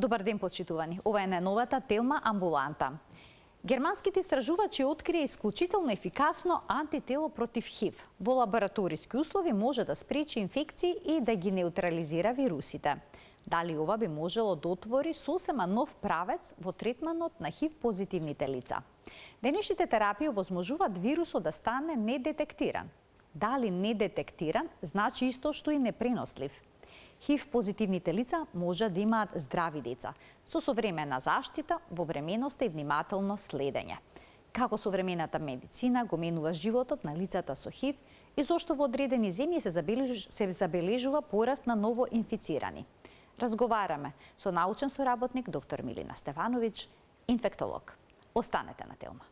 Добар ден, почитувани. Ова е најновата Телма амбуланта. Германските истражувачи открија исклучително ефикасно антитело против ХИВ. Во лабораториски услови може да спречи инфекции и да ги неутрализира вирусите. Дали ова би можело да отвори сосема нов правец во третманот на ХИВ позитивните лица? Денешните терапии овозможуваат вирусот да стане недетектиран. Дали недетектиран значи исто што и непренослив? ХИВ позитивните лица може да имаат здрави деца, со современа заштита, вовременост и внимателно следење. Како современата медицина го менува животот на лицата со ХИВ и зошто во одредени земји се забележува пораст на ново инфицирани? Разговараме со научен соработник доктор Милина Стевановиќ, инфектолог. Останете на Телма.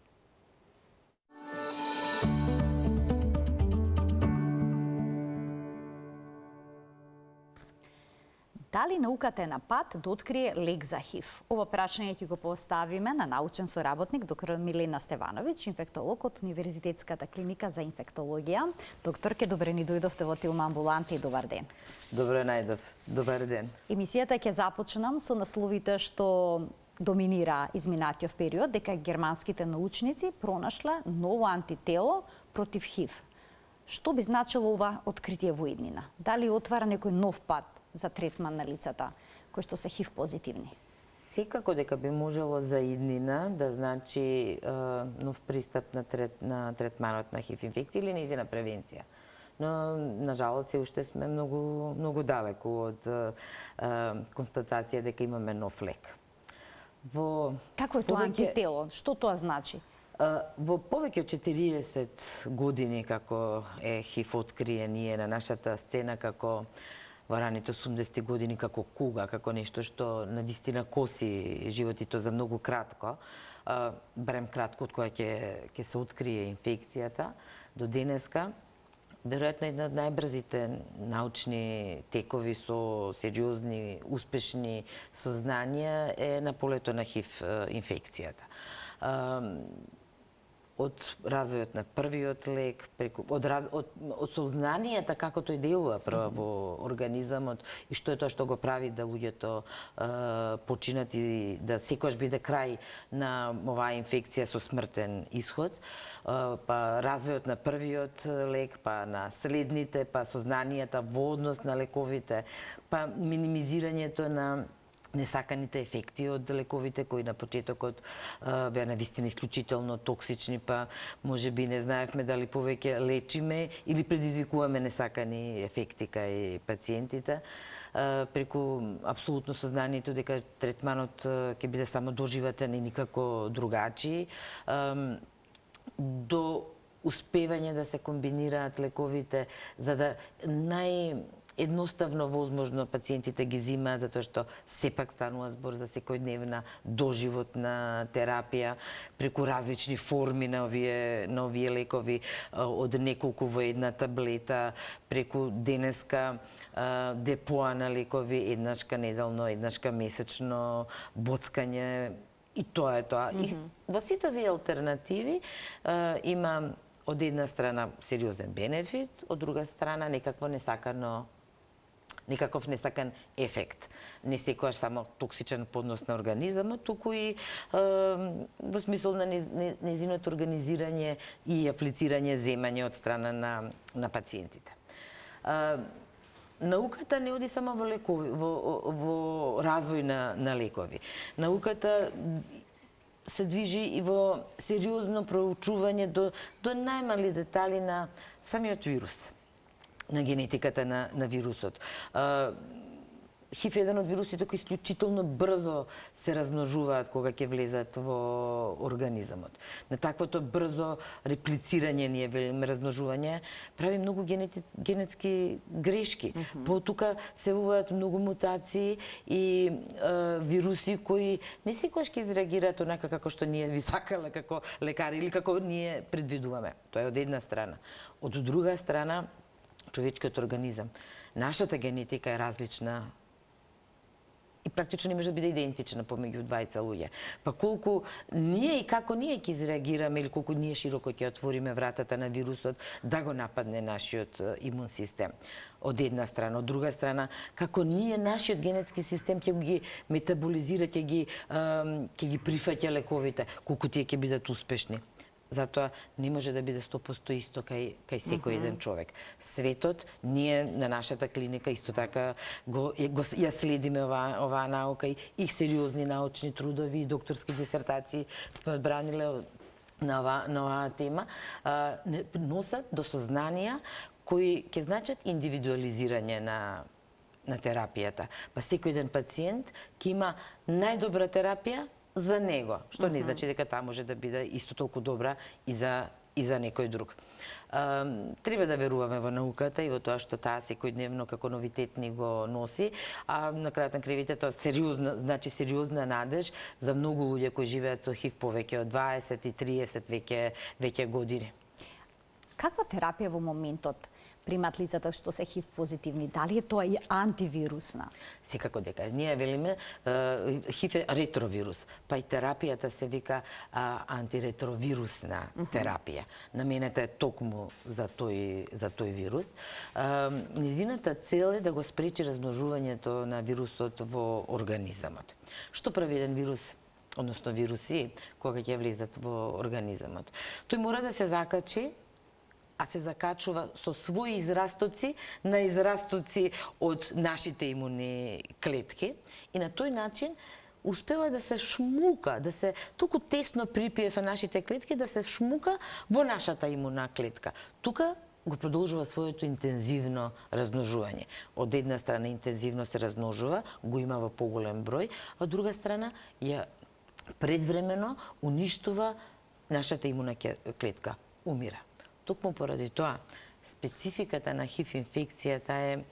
Дали науката е на пат да открие лек за ХИВ? Ова прашање ќе го поставиме на научен соработник доктор Милина Стевановиќ, инфектолог од Универзитетската клиника за инфектологија. Докторке, добре ни дојдовте во Телма амбуланта и добар ден. Добре најдов. Добар ден. Емисијата ќе започнам со насловите што доминира изминатиот период, дека германските научници пронашле ново антитело против ХИВ. Што би значило ова откритие во иднина? Дали отвара некој нов пат за третман на лицата кои што се ХИВ позитивни? Секако дека би можело за иднина да значи нов пристап на третманот на ХИВ инфекција или нејзина превенција. Но, нажалост, се уште сме многу далеку од констатација дека имаме нов лек. Какво е тоа антитело? Што тоа значи? Во повеќе од 40 години како е ХИВ откриен, ние на нашата сцена како во раните 80 години како куга, како нешто што навистина коси животито за многу кратко, барем кратко од која ќе се открие инфекцијата до денеска, веројатно една од најбрзите научни текови со сериозни, успешни сознанија е на полето на ХИВ инфекцијата. Од развојот на првиот лек, од сознанијата како тој делува прво во организамот и што е тоа што го прави да луѓето починат и да секогаш биде крај на оваа инфекција со смртен исход, па развојот на првиот лек, па на следните, па сознанијата во однос на лековите, па минимизирањето на несаканите ефекти од лековите кои на почетокот беа навистина исклучително токсични, па може би не знаевме дали повеќе лечиме или предизвикуваме несакани ефекти кај пациентите, преку апсолутно сознанието дека третманот ќе биде само доживотен и никако другачи, до успевање да се комбинираат лековите за да едноставно возможно пациентите ги земаат, затоа што сепак станува збор за секојдневна доживотна терапија преку различни форми на овие лекови, од неколку во една таблета, преку денеска депоа на лекови, еднашка неделно, еднашка месечно, боцкање, и тоа е тоа. И во сите овие алтернативи има од една страна сериозен бенефит, од друга страна некаков несакан ефект. Не секогаш само токсичен поднос на организамот, туку и во смисол на нејзиното организирање и аплицирање земање од страна на пациентите. Науката не оди само во развој на лекови. Науката се движи и во сериозно проучување до најмали детали на самиот вирус, на генетиката на вирусот. ХИВ е еден од вирусите кои исклучително брзо се размножуваат кога ќе влезат во организамот. На таквото брзо реплицирање, ние велиме размножување, прави многу генетски грешки. Потука се уваат многу мутации и вируси кои не секогаш ќе изреагираат онака како што ние би сакале како лекари или како ние предвидуваме. Тоа е од една страна. Од друга страна, човечкиот организам. Нашата генетика е различна и практично не може да биде идентична помеѓу двајца луѓе. Па колку ние и како ние ќе изреагираме или колку ние широко ќе отвориме вратата на вирусот да го нападне нашиот имун систем. Од една страна, од друга страна, како ние нашиот генетски систем ќе ги метаболизира, ќе ги прифаќа лековите, колку тие ќе бидат успешни. Затоа не може да биде 100% исто кај секој еден човек. Светот, ние на нашата клиника исто така ја следиме оваа наука и сериозни научни трудови и докторски дисертации сме одбраниле на оваа тема, носат до сознанија кои ќе значат индивидуализирање на терапијата. Па секој еден пациент ќе има најдобра терапија за него, што не значи дека таа може да биде исто толку добра и за некој друг. Треба да веруваме во науката и во тоа што таа секојдневно како новитет ни го носи, а на крајот на кривите тоа сериозна надеж за многу луѓе кои живеат со ХИВ повеќе од 20 и 30 веќе години. Каква терапија во моментот примат лицата што се ХИВ позитивни? Дали е тоа и антивирусна? Секако дека. Ние велиме ХИВ е ретровирус, па и терапијата се вика антиретровирусна терапија. Наменета е токму за тој вирус. Низината цел е да го спречи размножувањето на вирусот во организамот. Што прави еден вирус, односно вируси, кога ќе влезат во организамот? Тој мора да се закачи, а се закачува со своји израстоци на израстоци од нашите имуни клетки и на тој начин успева да се шмука, да се толку тесно припие со нашите клетки, да се шмука во нашата имуна клетка. Тука го продолжува своето интензивно размножување. Од една страна интензивно се размножува, го има во поголем број, а од друга страна ја предвремено уништува нашата имуна клетка, умира. Токму поради тоа, спецификата на ХИВ инфекцијата е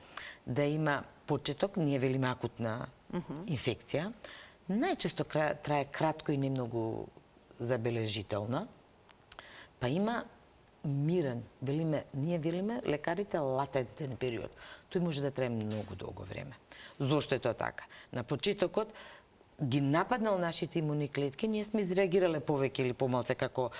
да има почеток, ние велиме акутна инфекција, најчесто трае кратко и не многу забележително, па има мирен, ние велиме лекарите латентен период. Тој може да трае многу долго време. Зошто е тоа така? На почетокот ги нападнал нашите имуни клетки, ние сме изреагирале повеќе или помалце како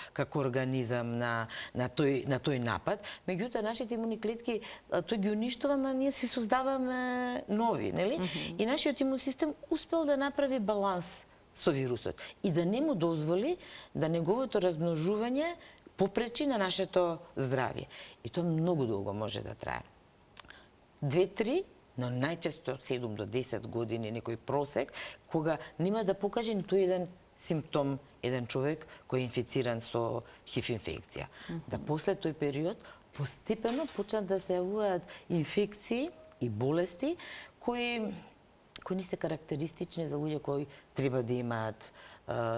организам на тој напад. Меѓутоа, нашите имуни клетки, тој ги уништува, а ние си создаваме нови, нели? И нашиот имун систем успел да направи баланс со вирусот и да не му дозволи да неговото размножување попречи на нашето здравје. И тоа многу долго може да трае. 2-3, но најчесто 7 до 10 години некој просек, кога нема да покаже ниту еден симптом еден човек кој е инфициран со ХИВ инфекција. Да после тој период постепено почнат да се јавуваат инфекции и болести кои не се карактеристични за луѓе кои треба да имаат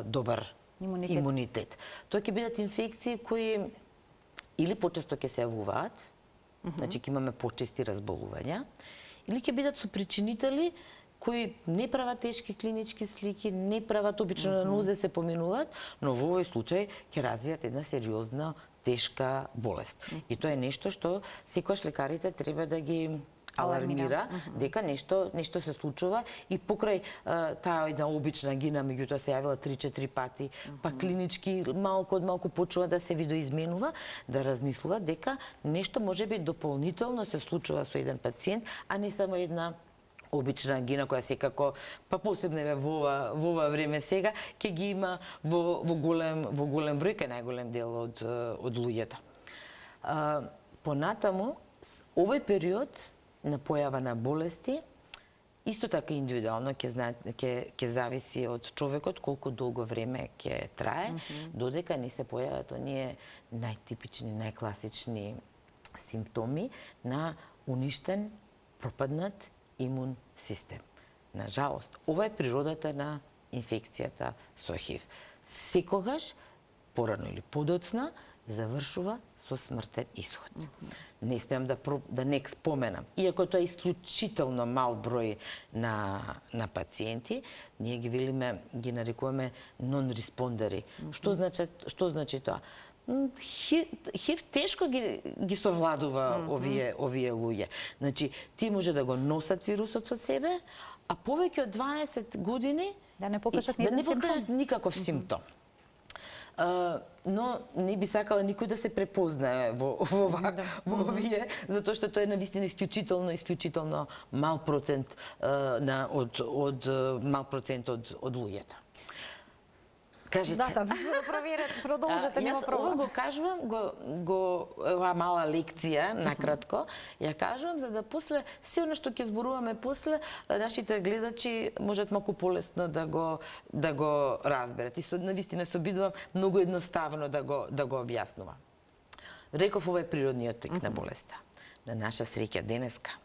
добар имунитет. Тоа ќе бидат инфекции кои или почесто ќе се јавуваат, значи ќе имаме почести разболувања, или ќе бидат сопричинители кои не прават тешки клинички слики, не прават обично на нозе се поминуваат, но во овој случај ќе развијат една сериозна тешка болест. И тоа е нешто што секогаш лекарите треба да ги алармира дека нешто се случува и покрај таа една обична гина, меѓутоа се јавила 3-4 пати, па клинички малку од малку почува да се видоизменува, да размислува дека нешто можеби дополнително се случува со еден пациент, а не само една обична ангина која секако, па посебно во ова време сега, ќе ги има во голем број, кај најголем дел од луѓето. Понатаму, овој период на појава на болести исто така индивидуално ќе зависи од човекот колку долго време ќе трае, додека не се појават оние најтипични, најкласични симптоми на уништен, пропаднат имун систем. На жалост, ова е природата на инфекцијата со ХИВ. Секогаш, порано или подоцна, завршува со смртен исход. Не смеам да не споменам. Иако тоа е исклучително мал број на пациенти, ние ги велиме, ги нарекуваме нон-респондери. Што значи тоа? ХИВ тешко ги совладува овие луѓе. Значи, ти може да го носат вирусот со себе, а повеќе од 20 години да не покажат никаков симптом. Но не би сакала никој да се препознае во овие, затоа што тоа е навистина исклучително мал процент од луѓето. Кажете. Да, продолжете, нема проблем. Ова го кажувам, ова мала лекција, накратко, ја кажувам, за да после, се оно што ќе зборуваме после, нашите гледачи можат малку полесно да го разберат. И навистина се обидувам многу едноставно да го објаснувам. Реков, ова е природниот тек на болеста. На наша среќа денеска.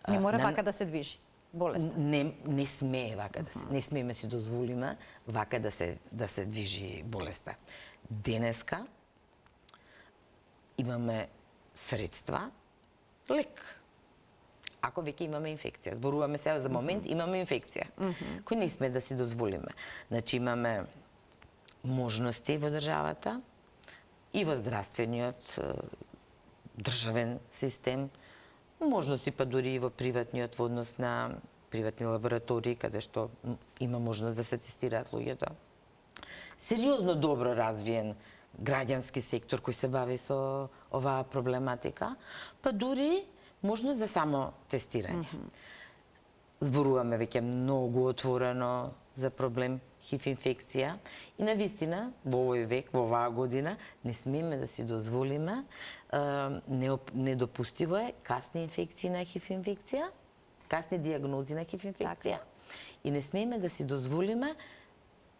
Не мора вака да се движи болеста. Не смее вака да се. Не смееме си дозволиме вака да се движи болеста. Денеска имаме средства, лек. Ако веќе имаме инфекција, зборуваме сега за момент, имаме инфекција, кој не сме да си дозволиме. Значи имаме можности во државата и во здравствениот државен систем, можности па дури и во приватниот, во однос на приватни лаборатории, каде што има можност да се тестираат луѓето. Сериозно добро развиен граѓански сектор кој се бави со оваа проблематика, па дури можност за само тестирање. Зборуваме веќе многу отворено за проблем ХИВ инфекција и навистина во овој век, во оваа година, не смееме да си дозволиме, недопустиво е касни инфекции на ХИВ инфекција, касни диагнози на ХИВ инфекција и не смееме да си дозволиме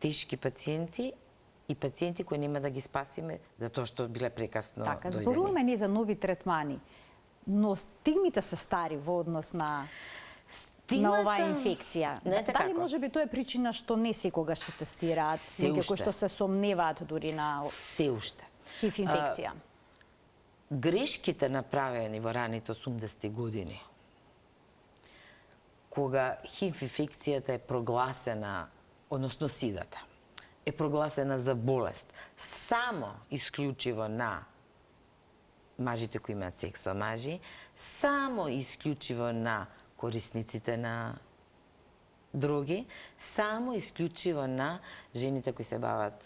тешки пациенти и пациенти кои нема да ги спасиме затоа што биле прекасно дојдени. Така, зборуваме ни за нови третмани, но стигмите се стари во однос на оваа инфекција. Дали може би тоа е причина што не секогаш се тестираат, луѓе кои што се сомневаат дури на ХИВ инфекција? Грешките направени во раните 80-ти години, кога ХИВ инфекцијата е прогласена, односно сидата, е прогласена за болест само исклучиво на мажите кои имаат секс со мажи, само исклучиво на корисниците на дроги, само исклучиво на жените кои се бават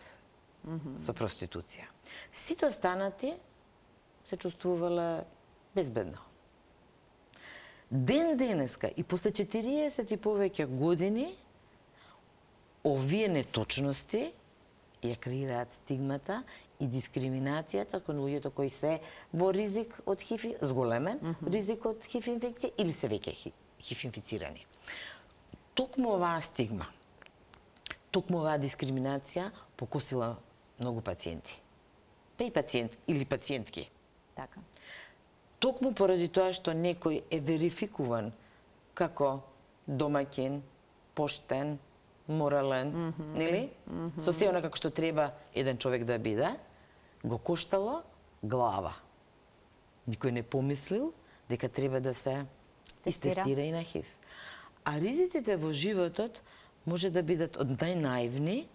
со проституција. Сите останати се чувствувале безбедно. Ден денеска и после 40 и повеќе години овие неточности ја креираат стигмата и дискриминацијата кон луѓето кои се во ризик од ХИВ, зголемен ризик од ХИВ инфекција или се веќе ХИВ инфицирани. Токму оваа стигма, токму оваа дискриминација покосила многу пациенти. Па и пациент или пациентки. Така. Токму поради тоа што некој е верификуван како домаќин, поштен, морален, нели? Со се она како што треба еден човек да биде, го коштало глава. Никој не помислил дека треба да се тестира и на ХИВ. А ризиците во животот може да бидат од најнаивни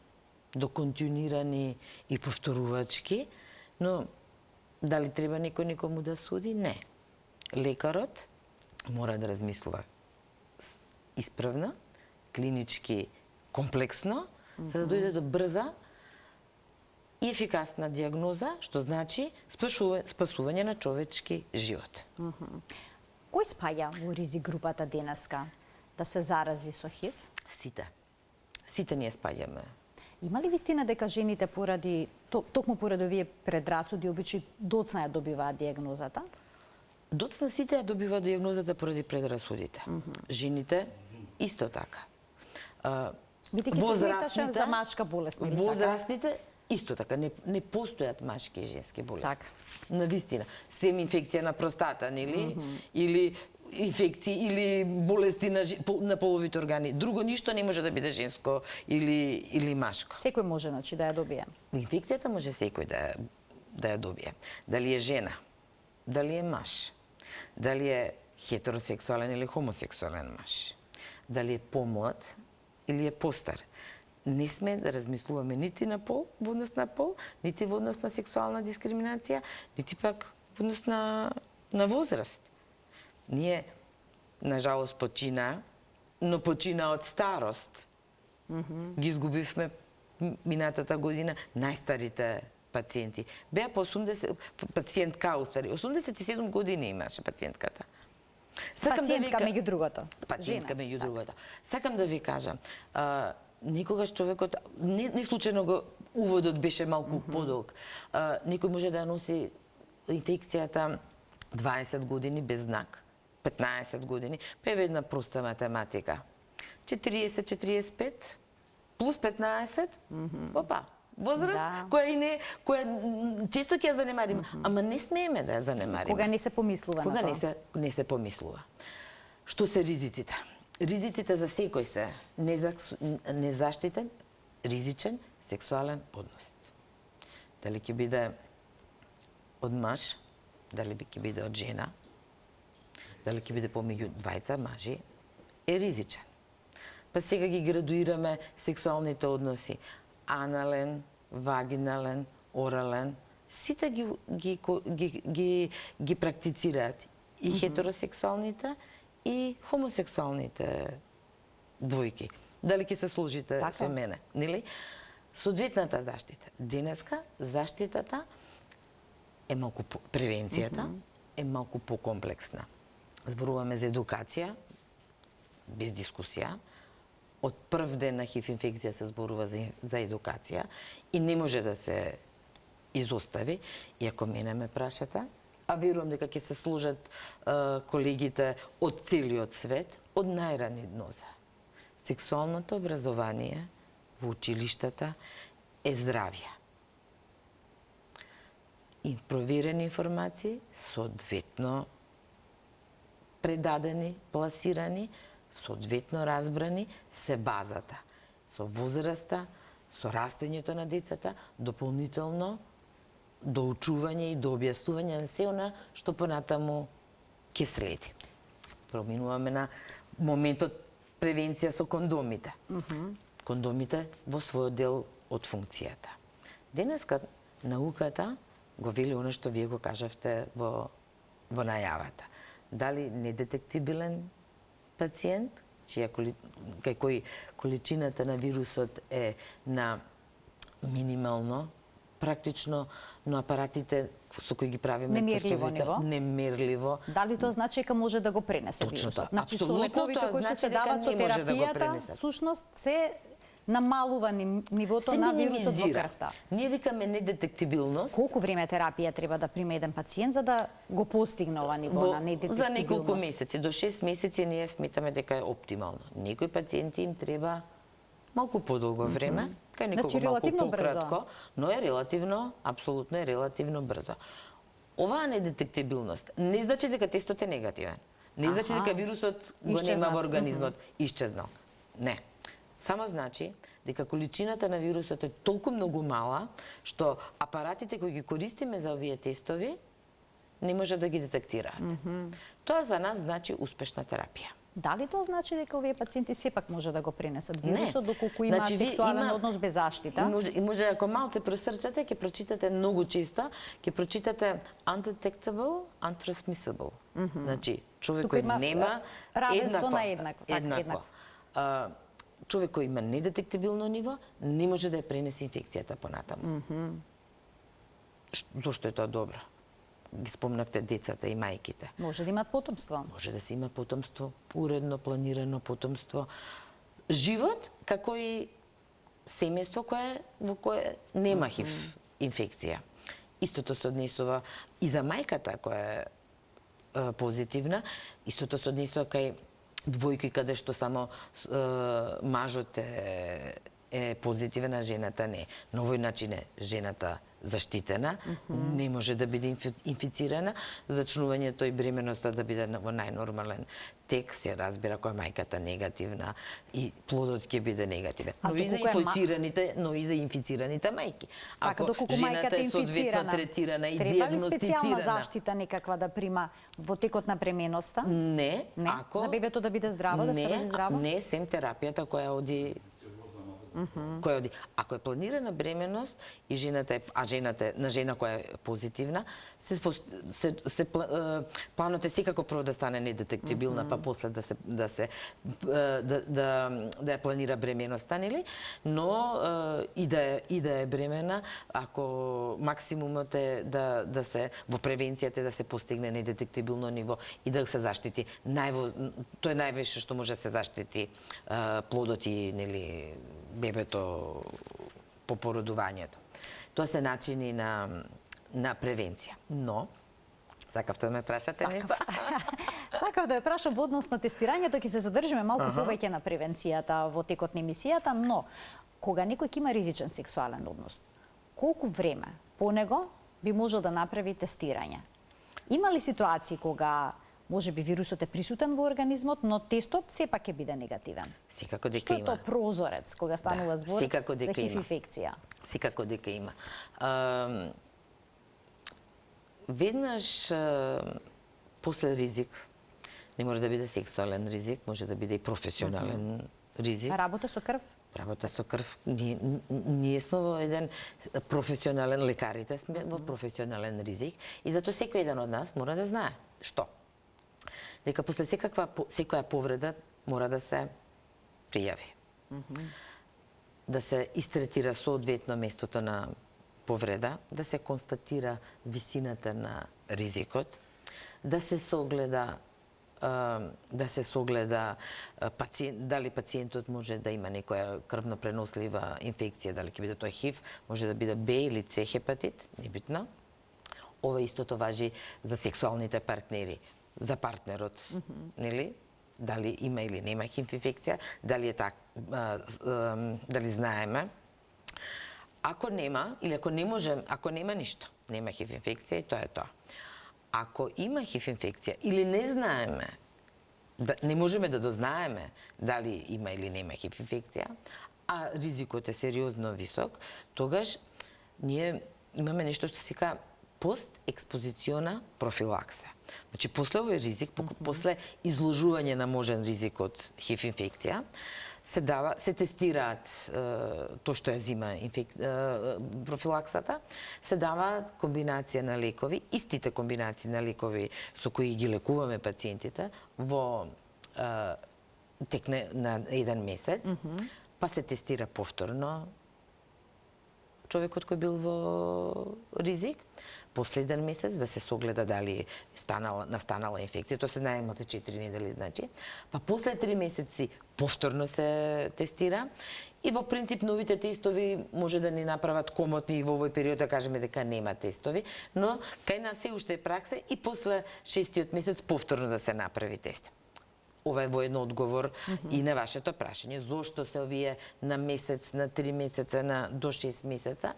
до континуирани и повторувачки, но дали треба некој никому да суди? Не. Лекарот мора да размислува исправно, клинички комплексно, за да дојде до брза и ефикасна диагноза, што значи спасување на човечки живот. Кој спаѓа во ризик групата денеска да се зарази со ХИВ? Сите. Сите ние спаѓаме. Има ли вистина дека жените токму поради овие предрасуди обичаи доцна ја добиваат диагнозата? Доцна сите ја добиваат диагнозата поради предрасудите. Жените исто така. Бидејќи се сметаше за машка болест, нели така? Возрастните исто така, не постојат машки и женски болести. Така. Навистина, сем инфекција на простата, нели? Или инфекции или болести на половите органи. Друго ништо не може да биде женско или машко. Секој може значи да ја добие. Инфекцијата може секој да ја добие. Дали е жена, дали е маж, дали е хетеросексуален или хомосексуален маж, дали е помлад или е постар. не сме да размислуваме нити на пол, во однос на пол, нити во однос на сексуална дискриминација, нити пак во однос на возраст. Ние, нажалост, почина, но почина од старост. Ги изгубивме минатата година најстарите пациенти. Беа по 80 пациентка, уствари, 87 години имаше пациентката. Пациентка меѓу другото. Пациентка меѓу другото. Сакам да ви кажам, никогаш човекот, не случајно го уводот беше малку подолг. Некој може да носи инфекцијата 20 години без знак, 15 години, па еве една проста математика. 40-45 плюс 15, опа, возраст која често ќе ја занемарим, ама не смееме да ја занемариме. Кога не се помислува на тоа. Кога не се помислува. Што се ризиците? Ризиците за секој се незаштитен, ризичен сексуален однос. Дали ќе биде од маж, дали ќе биде од жена, дали ќе биде помеѓу двајца мажи, е ризичен. Па сега ги градуираме сексуалните односи. Анален, вагинален, орален, сите ги практицираат и хетеросексуалните и хомосексуалните двојки. Дали ќе се сложите со мене, нели? Соодветната заштита. Денеска заштитата е малку превенцијата е малку покомплексна. Зборуваме за едукација, без дискусија. Од прв ден на ХИВ инфекција се зборува за едукација и не може да се изостави. И ако мене ме прашате, а верувам дека ќе се сложат колегите од целиот свет, од најрани нозе. Сексуалното образование во училиштата е здравје. И проверени информации, соодветно предадени, пласирани, соодветно разбрани, се базата. Со возраста, со растењето на децата, дополнително доучување и дообјаснување на се она што понатаму ќе следи. Проминуваме на моментот превенција со кондомите. Кондомите во својот дел од функцијата. Денеска науката го вели она што вие го кажавте во најавата. Дали недетектибилен пациент, кај кој количината на вирусот е на минимално, практично, но апаратите со кои ги правиме тестовите, немерливо. Дали тоа значи дека може да го пренесе вирусот? Значи, со лековите кои што се дават со терапијата, всушност се намалува нивото на вирусот во крвта. Ние викаме недетектибилност. Колку време терапија треба да приме еден пациент за да го постигне ова ниво на недетектибилност? За неколку месеци, до 6 месеци ние сметаме дека е оптимално. Некои пациенти им треба малку подолго време, кај некого малку пократко, но е релативно, апсолутно е релативно брзо. Оваа недетектибилност не значи дека тестот е негативен. Не значи дека вирусот го нема во организмот, исчезнал. Не. Само значи дека количината на вирусот е толку многу мала, што апаратите кои ги користиме за овие тестови не може да ги детектираат. Тоа за нас значи успешна терапија. Дали тоа значи дека овие пациенти сепак може да го пренесат вирусот доколку имаат сексуален однос без заштита? Може ако малце просрчате, ќе прочитате многу често, ќе прочитате undetectable, untransmissible. Значи, човек кој нема еднакво. Човек кој има недетектибилно ниво, не може да ја пренесе инфекцијата понатаму. Зошто е тоа добро? Ги спомнавте децата и мајките. Може да имат потомство. Може да се има потомство, уредно планирано потомство. Живот, како и семејство во кое нема ХИВ инфекција. Истото се однесува и за мајката која е позитивна, истото се однесува кај двојки каде што само мажот е позитивен, а жената не. На овој начин е жената заштитена, не може да биде инфицирана, зачнувањето и бременоста да биде во најнормален тек, се разбира која мајката негативна и плодот ќе биде негативен. Но и за инфицираните, но и за инфицираните мајки. Ако жената е соодветно третирана и дијагностицирана, треба ли дијагностицирана, специјална заштита некаква да прима во текот на бременоста? Не, ако за бебето да биде здраво, да се роди здраво? Не, сем терапијата која оди која оди. Ако е планирана бременост и на жена која е позитивна, планот е секако прво да стане недетектибилна, па после да ја планира бременоста, нели? Но и да е бремена, ако максимумот е да се во превенцијата да се постигне недетектибилно ниво и да се заштити тоа е највише што може да се заштити плодот и, нели, бебето по породувањето. Тоа се начини на превенција. Но сакавте да ме прашате нешто? Сакав да ја прашам во однос на тестирањето, ќе се задржиме малку повеќе на превенцијата во текот на емисијата, но кога некој ќе има ризичен сексуален однос, колку време по него би можел да направи тестирање? Има ли ситуации кога може би вирусот е присутен во организмот, но тестот сепак ќе биде негативен? Секако дека Што е има. тоа прозорец кога станува збор за ХИВ инфекција? Секако дека има. Веднаш после ризик, не може да биде сексуален ризик, може да биде и професионален ризик. Работа со крв? Работа со крв. Ние сме во еден професионален, лекарите сме во професионален ризик и затоа секој еден од нас мора да знае што. Дека после секоја повреда мора да се пријави. Да се истретира соодветно местото на повреда, да се констатира висината на ризикот, да се согледа дали пациентот може да има некоја крвно пренослива инфекција, дали ќе биде тоа ХИВ, може да биде Б или С хепатит, небитно. Ова истото важи за сексуалните партнери, за партнерот, нели? Дали има или нема ХИВ инфекција, дали е дали знаеме. Ако нема или ако нема ништо, нема ХИВ инфекција и тоа е тоа. Ако има ХИВ инфекција или не знаеме, не можеме да дознаеме дали има или нема ХИВ инфекција, а ризикот е сериозно висок, тогаш ние имаме нешто што се вика постэкспозициона профилакса. Значи, после овој ризик, после изложување на можен ризик од ХИВ инфекција, се тестираат тоа што ја зима профилаксата, се дава комбинација на лекови, истите комбинации на лекови со кои ги лекуваме пациентите во текне на еден месец, па се тестира повторно човекот кој бил во ризик, последен месец да се согледа дали настанала инфекција, тоа се најмалку 4 недели, значи. Па после 3 месеци повторно се тестира и во принцип новите тестови може да ни направат комотни и во овој период да кажеме дека нема тестови, но кај нас се уште е пракса и после 6-тиот месец повторно да се направи тест. Ова е воедно одговор и на вашето прашање. Зошто се овие на месец, на 3 месеца, до 6 месеца?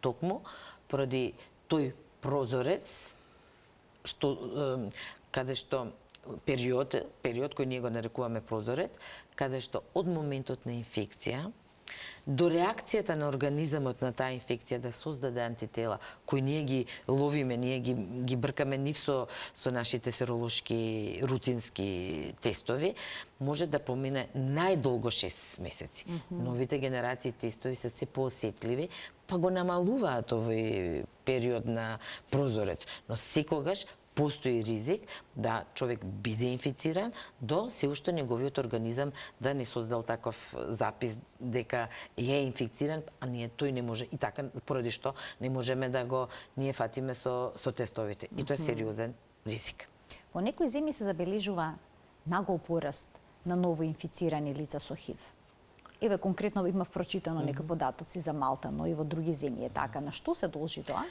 Токму поради тој прозорец каде што период кој ние го нарекуваме прозорец, каде што од моментот на инфекција до реакцијата на организмот на таа инфекција да создаде антитела, кои ние ги ловиме, ние ги бркаме нив со нашите серолошки рутински тестови, може да помине најдолго 6 месеци. Новите генерации тестови се се поосетливи, па го намалуваат овој период на прозорец. Но секогаш постои ризик да човек биде инфициран до се уште неговиот организам да не создал таков запис дека е инфициран, а тој не може и така поради што не можеме да го ние фатиме со тестовите. И тоа е сериозен ризик. Во некои земји се забележува нагол пораст на ново инфицирани лица со ХИВ. Еве конкретно имав прочитано некои податоци за Малта, но и во други земји е така. На што се должи тоа?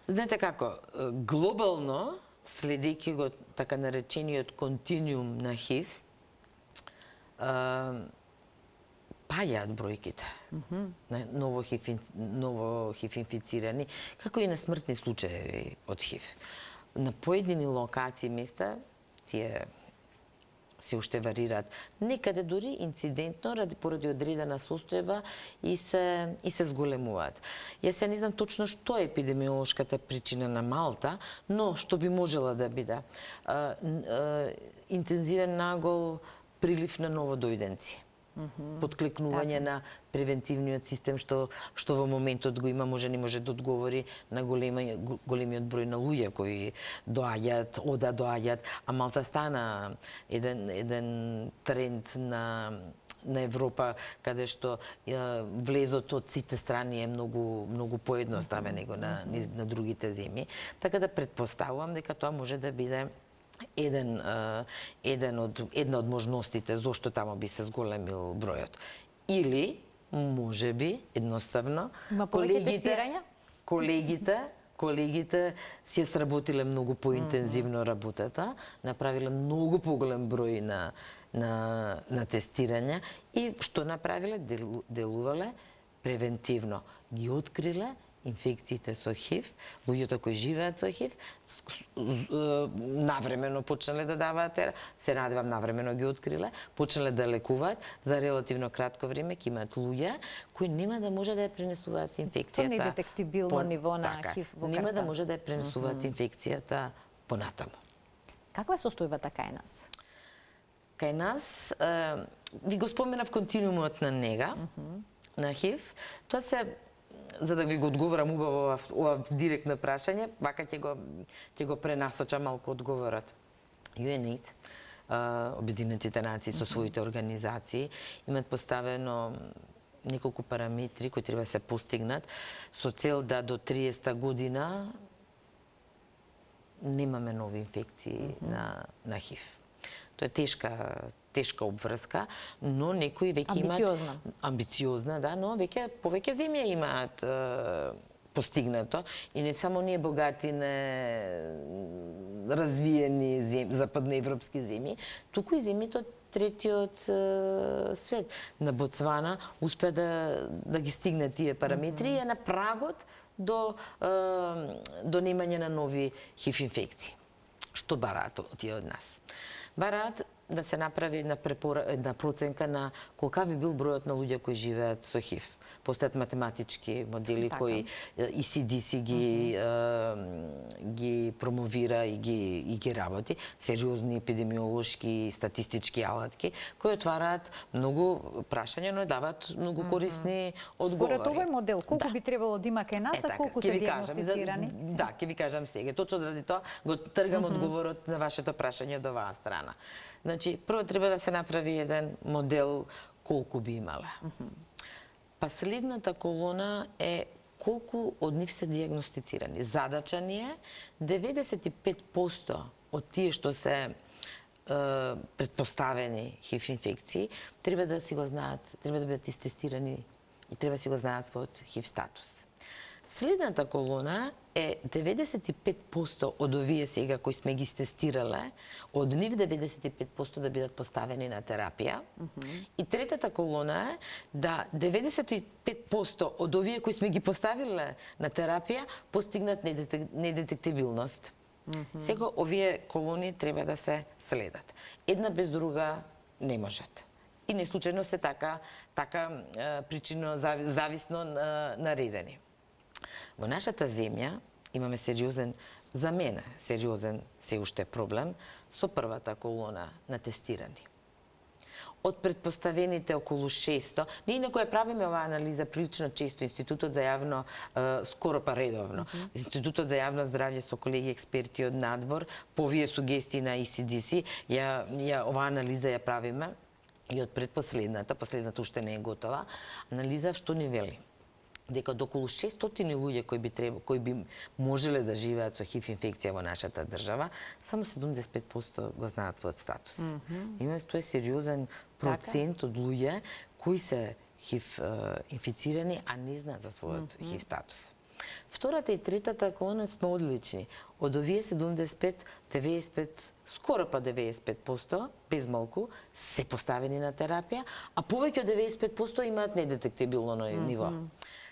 Знаете како, глобално следејќи го така наречениот континуум на ХИВ, паѓаат бројките на ново ХИВ инфицирани, како и на смртни случаи од ХИВ. На поедини локации места тие се уште варираат. Некаде дури инцидентно поради одредена состојба и се зголемуваат. Јас не знам точно што е епидемиолошката причина на Малта, но што би можела да биде интензивен нагол прилив на новодојденци. Подкликнување на превентивниот систем што во моментот го има, може не може да одговори на големиот број на луѓе кои доаѓаат, а Малта стана еден тренд на Европа, каде што влезот од сите страни е многу поедноставен него на другите земји. Така да претпоставувам дека тоа може да биде една од можностите зошто таму би се зголемил бројот. Или можеби едноставно колегите си ја сработиле многу поинтензивно работата, направиле многу поголем број на тестирања и што направиле? Делувале превентивно. Ги откриле инфекциите со ХИВ, луѓето кои живеат со ХИВ, навремено почнале да даваат, се надевам навремено ги откриле, почнале да лекуваат, за релативно кратко време ќе имаат луѓе кои нема да може да ја пренесуваат инфекцијата. Тоа недетектибилно ниво на ХИВ во крвта. Нема да може да ја пренесуваат инфекцијата понатаму. Каква е состојбата кај нас? Кај нас, ви го споменав континуумот на нега, на ХИВ, тоа се, за да ви го одговорам убаво ова директно прашање, вака ќе го пренасочам малку одговорот. UNAIDS, Обединетите нации со своите организации, имаат поставено неколку параметри кои треба да се постигнат со цел да до 30-та година немаме нови инфекции на ХИВ. Тоа е тешка обврска, но некои веќе имаат амбициозна, да, но повеќе земји имаат постигнато и не само ние богати, развиени западноевропски земји, туку и земјите од третиот свет. На Ботсвана успеа да ги стигне тие параметри и е на прагот до немање на нови ХИВ инфекции. Што бараат тие од нас? Бараат да се направи една проценка на колка би бил бројот на луѓе кои живеат со ХИВ. Постојат математички модели кои ECDC ги промовира и ги работи, сериозни епидемиолошки и статистички алатки кои отвараат многу прашања, но даваат многу корисни одговори. Според овој модел, колку би требало да има кај нас, а колку се диагностицирани? Да, ќе ви кажам сега. Точно заради тоа го тргам одговорот на вашето прашање од оваа страна. Значи, прво треба да се направи еден модел колку би имале. Па следната колона е колку од нив се диагностицирани. Задача ни е 95% од тие што се предпоставени ХИВ инфекции треба да си го знаат, треба да бидат истестирани и треба да си го знаат својот ХИВ статус. Следната колона е 95% од овие сега кои сме ги тестирале, од нив 95% да бидат поставени на терапија. И третата колона е да 95% од овие кои сме ги поставиле на терапија постигнат недетектибилност. Сега овие колони треба да се следат. Една без друга не можат. И не случајно се така причинно зависно наредени. Во нашата земја имаме сериозен, за мене сериозен се уште проблем со првата колона на тестирани. Од предпоставените околу 600, ние инаку ја правиме оваа анализа прилично често, Институтот за јавно, скоро па редовно, Институтот за јавно здравје со колеги експерти од надвор, по овие сугестии на ECDC, оваа анализа ја правиме и од последната уште не е готова, анализа што ни вели? Дека од околу 600 луѓе кои би можеле да живеат со ХИВ инфекција во нашата држава, само 75% го знаат својот статус. Има тоа сериозен процент од луѓе кои се ХИВ инфицирани, а не знаат за својот ХИВ статус. Втората и третата колона сме одлични. Од овие 75, 95, скоро па 95%, без малку, се поставени на терапија, а повеќе од 95% имаат недетектибилно ниво.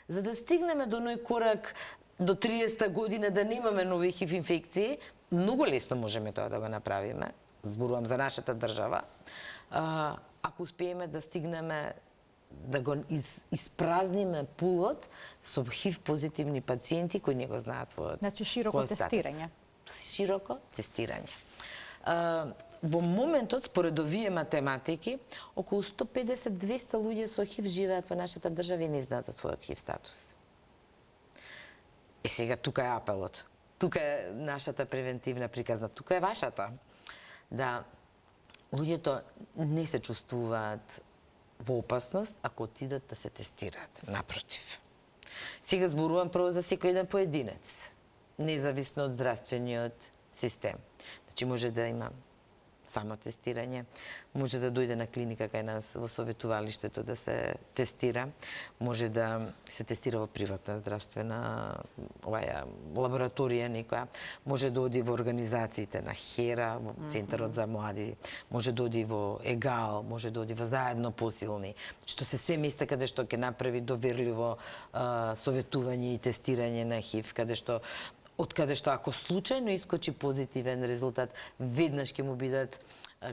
За да стигнеме до ној корак до 30-та година да немаме нови ХИВ инфекции, многу лесно можеме тоа да го направиме, зборувам за нашата држава, ако успееме да стигнеме да го испразниме пулот со ХИВ позитивни пациенти кои не го знаат својот. Значи широко тестирање. Широко тестирање. во моментот, според овие математики, околу 150-200 луѓе со ХИВ живеат во нашата држава и не знаат за својот ХИВ статус. Сега, тука е апелот. Тука е нашата превентивна приказна. Тука е вашата. Да луѓето не се чувствуваат во опасност ако отидат да се тестираат. Напротив. Сега зборувам прво за секој еден поединец, независно од здравствениот систем. Значи може да има само тестирање, може да дојде на клиника кај нас во советувалиштето да се тестира, може да се тестира во приватна здравствена лабораторија некоја, може да оди во организациите на ХЕРА, во Центарот за млади, може да оди во ЕГАЛ, може да оди во Заедно посилни, што се се места каде што ќе направи доверливо советување и тестирање на ХИВ, каде што ако случајно искочи позитивен резултат, веднаш ќе му бидат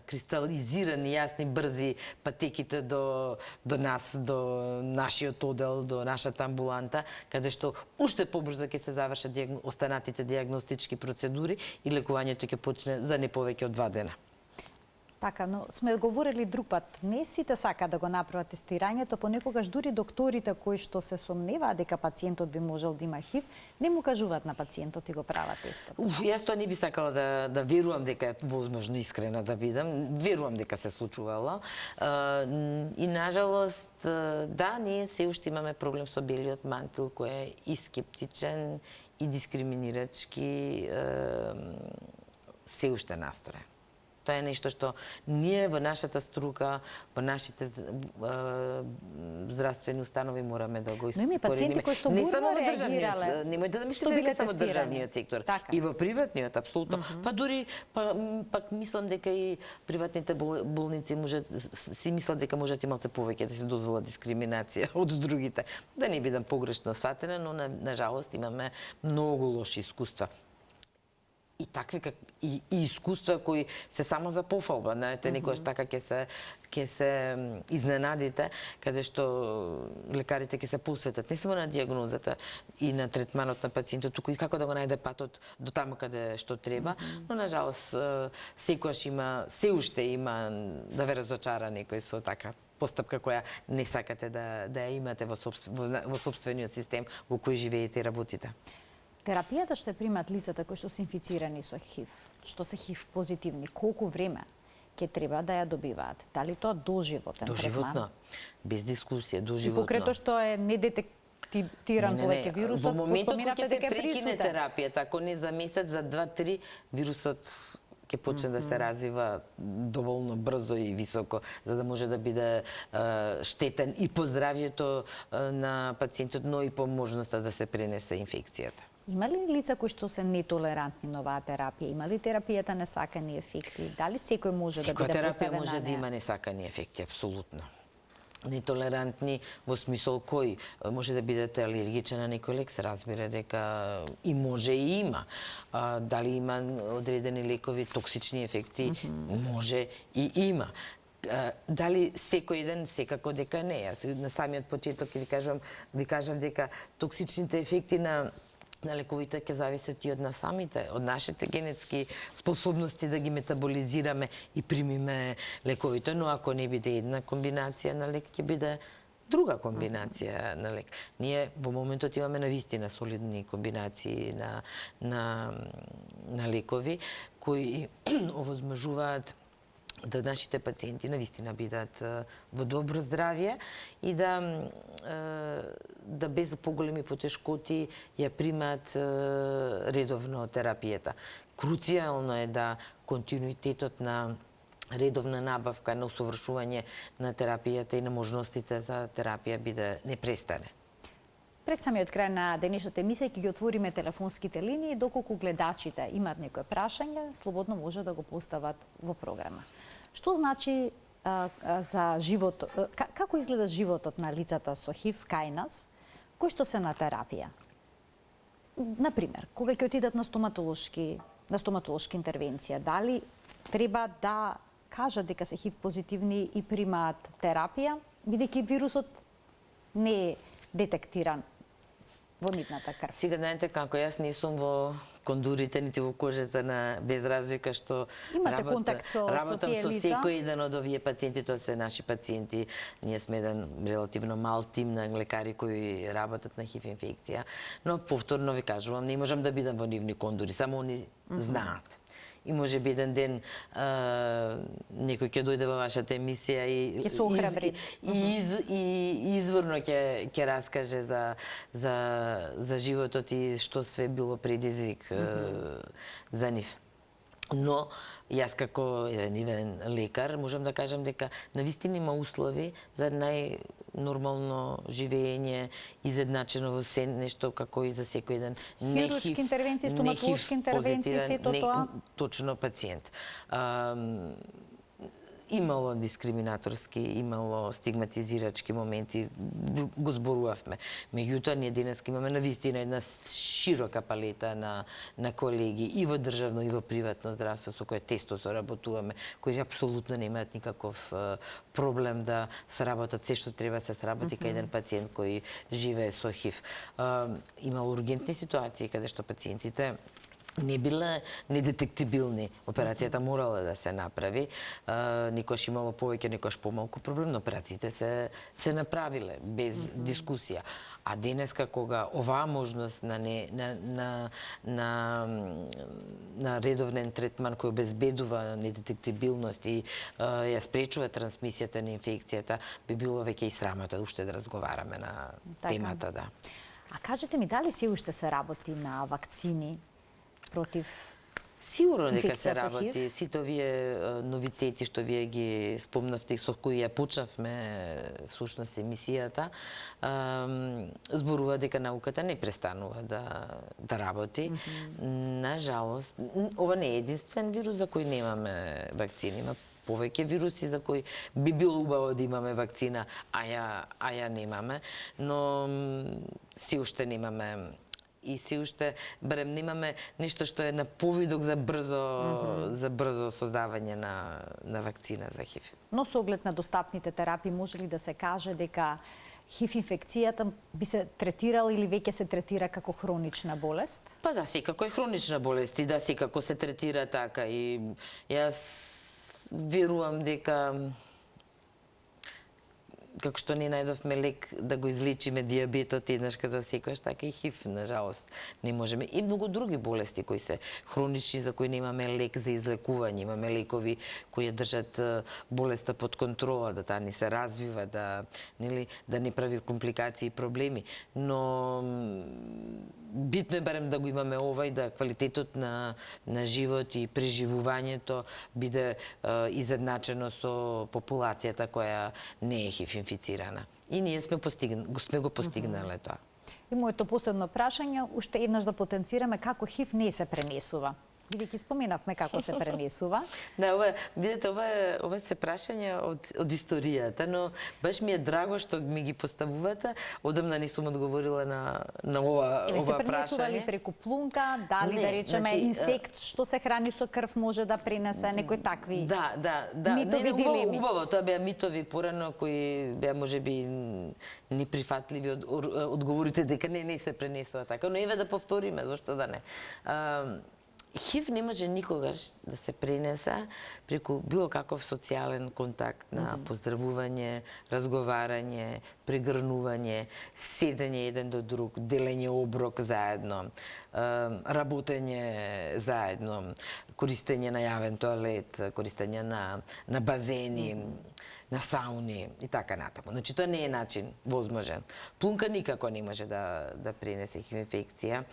кристализирани, јасни, брзи патеките до нас, до нашиот одел, до нашата амбуланта, каде што уште побрзо ќе се завршат останатите дијагностички процедури и лекувањето ќе почне за не повеќе од 2 дена. Така, но сме говорили друг пат. Не сите сакаат да го направат тестирањето, понекогаш дури докторите кои што се сомневаат дека пациентот би можел да има ХИВ, не му кажуваат на пациентот и го прават тестот. Јас тоа не би сакала да верувам дека е возможно искрена да бидам. Верувам дека се случувало. И нажалост, да, ние се уште имаме проблем со белиот мантил кој е и скептичен и дискриминирачки се уште настроен. Тоа е нешто што ние во нашата струка, во нашите здравствени установи мораме да го искорениме. Но има пациенти кои што бурно реагирале. Немојте да мислите дека само државниот сектор. Така. И во приватниот, апсолутно. Па дури, пак мислам дека и приватните болници си мислат дека можат и малце повеќе да се дозволат дискриминација од другите. Да не бидам погрешно сватена, но на жалост имаме многу лоши искуства. И такви и искуства кои се само за пофалба, знаете, некојаш така ќе се изненадите, каде што лекарите ќе се посветат не само на дијагнозата и на третманот на пациентот, туку и како да го најде патот до таму каде што треба, но на жалост секогаш има, се уште има да ве разочара некој со така постапка која не сакате да ја имате во сопствениот систем во кој живеете и работите. Терапијата што ја примаат лицата кои што се инфицирани со ХИВ, што се ХИВ позитивни, колку време ќе треба да ја добиваат? Дали тоа доживотен третман? Доживотно, без дискусија, доживотно. И покрето што е недетектиран повеќе вирусот, во моментот кога ќе се прекине терапијата, ако не за месец, за 2-3, вирусот ќе почне да се развива доволно брзо и високо, за да може да биде штетен и по здравјето на пациентот, но и по можноста да се пренесе инфекцијата. Има ли лица кои што се нетолерантни на оваа терапија? Има ли терапијата несакани ефекти? Дали секој може да биде поставен на неа? Секоја терапија може да има несакани ефекти, апсолутно. Нетолерантни во смисол кој може да бидете алергичен на некој лек, се разбира дека и може и има. Дали има одредени лекови токсични ефекти? Може и има. Дали секој ден? Секако дека не. Јас на самиот почеток ви кажам дека токсичните ефекти на лековите ќе зависат и од нас самите, од нашите генетски способности да ги метаболизираме и примиме лековите, но ако не биде една комбинација на лек, ќе биде друга комбинација на лек. Ние во моментот имаме навистина солидни комбинации на лекови кои овозможуваат да нашите пациенти навистина бидат во добро здравје и да без поголеми потешкоти ја примаат редовно терапијата. Круцијално е да континуитетот на редовна набавка, на усовршување на терапијата и на можностите за терапија биде не престане. Пред самиот крај на денешната емисија ќе ги отвориме телефонските линии, доколку гледачите имаат некој прашање, слободно може да го постават во програма. Што значи за живот, како изгледа животот на лицата со ХИВ кај нас, кои што се на терапија? Например, кога ќе отидат на стоматолошка интервенција, дали треба да кажат дека се ХИВ позитивни и примаат терапија, бидејќи вирусот не е детектиран во нивната крв? Сега знаете како, јас не сум во кондурите, нити во кожата на, без разлика што Имате контакт со работам тие со лица? секој еден од овие пациенти, тоа се наши пациенти. Ние сме еден релативно мал тим на лекари кои работат на ХИВ инфекција, но повторно ви кажувам, не можам да бидам во нивни кондури, само они знаат. И може би еден ден некој ќе дојде во вашата емисија и Ќе се охрабри. и изворно ќе раскаже за животот и што све било предизвик за нив. Но јас како еден лекар можам да кажам дека навистина има услови за најнормално живење, изедначено во се нешто како и за секој еден Хируршки интервенции, стоматолошки интервенции, сето тоа? Точно пациент. Имало дискриминаторски, имало стигматизирачки моменти, го зборувавме. Меѓутоа, ние денес имаме навистина една широка палета на колеги и во државно и во приватно здравство со кое тесто соработуваме, кои апсолутно немаат никаков проблем да сработат се што треба се сработи кај еден пациент кој живее со ХИВ. Имало ургентни ситуации каде што пациентите не биле недетектибилни. Операцијата морала да се направи. Никош имало повеќе, никош помалку проблем, но операциите се направиле без дискусија. А денеска кога оваа можност на редовен третман кој обезбедува недетектибилност и ја спречува трансмисијата на инфекцијата, би било веќе и срамота уште да разговараме на темата, да. А кажете ми, дали се уште се работи на вакцини против Сигурно дека се инфекција со работи. ХИВ? Сите овие новитети што вие ги спомнавте, со кои ја почнавме всушност емисијата, зборува дека науката не престанува да работи. На жалост, ова не е единствен вирус за кој немаме вакцини. Има повеќе вируси за кои би било убаво да имаме вакцина, а ја немаме, но си уште немаме и се уште барем немаме нешто што е на повидок за брзо создавање на вакцина за ХИВ. Но со оглед на достапните терапии, може ли да се каже дека ХИВ инфекцијата би се третирала или веќе се третира како хронична болест? Па да, секако е хронична болест и да, секако се третира така. И јас верувам дека како што не најдовме лек да го излечиме дијабетот еднашка за секојаш, така и ХИВ, на жалост, не можеме. И многу други болести кои се хронични, за кои немаме лек за излекување. Имаме лекови кои ја држат болеста под контрола, да таа не се развива, да не прави компликации и проблеми. Но битно е барем да го имаме ова и да квалитетот на живот и преживувањето биде изедначено со популацијата која не е ХИВ инфицирана. И ние сме го постигнале тоа. И моето последно прашање, уште еднаш да потенцираме како ХИВ не се пренесува. Бидејќи споменавме како се пренесува. Да, видете, ова се прашање од историјата, но баш ми е драго што ми ги поставувате. Одамна не сум одговорила на ова прашање. Се пренесува ли преку плунка, дали да речеме инсект што се храни со крв може да пренесе, некои такви митови дилеми. Убаво, тоа беа митови порано кои беа можеби неприфатливи одговорите дека не се пренесува така, но еве да повториме, зошто да не. ХИВ не може никогаш да се пренесе преку било каков социјален контакт на поздравување, разговарање, прегрнување, седење еден до друг, делење оброк заедно, работење заедно, користење на јавен тоалет, користење на базени, на сауни и така натаму. Значи, тоа не е начин возможен. Плунка никако не може да пренесе ХИВ инфекција.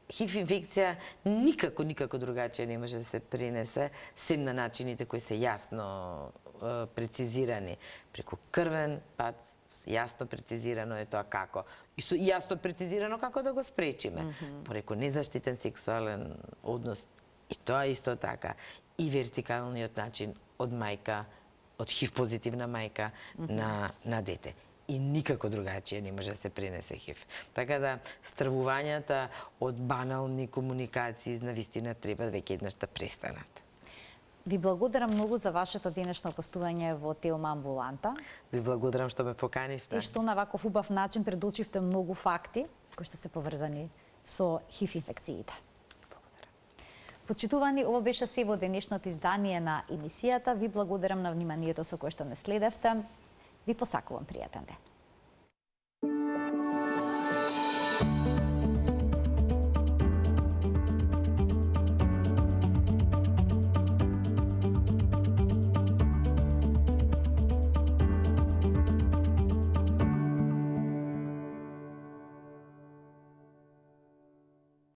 ХИВ инфекција никако другачие не може да се пренесе, сем на начините кои се јасно прецизирани. Преку крвен пат, јасно прецизирано е тоа како. И јасно прецизирано како да го спречиме. Преку незаштитен сексуален однос. И тоа исто така. И вертикалниот начин од мајка, од ХИВ позитивна мајка на дете. И никако другачие не може да се пренесе ХИВ. Така да стравувањата од банални комуникации навистина треба веќе еднаш да престанат. Ви благодарам многу за вашето денешно гостување во Телма амбуланта. Ви благодарам што ме поканивте. И што на ваков убав начин предучивте многу факти кои што се поврзани со ХИВ инфекциите. Почитувани, ова беше се во денешното издание на емисијата. Ви благодарам на вниманието со кое што не следевте. Ви посакувам пријатен ден.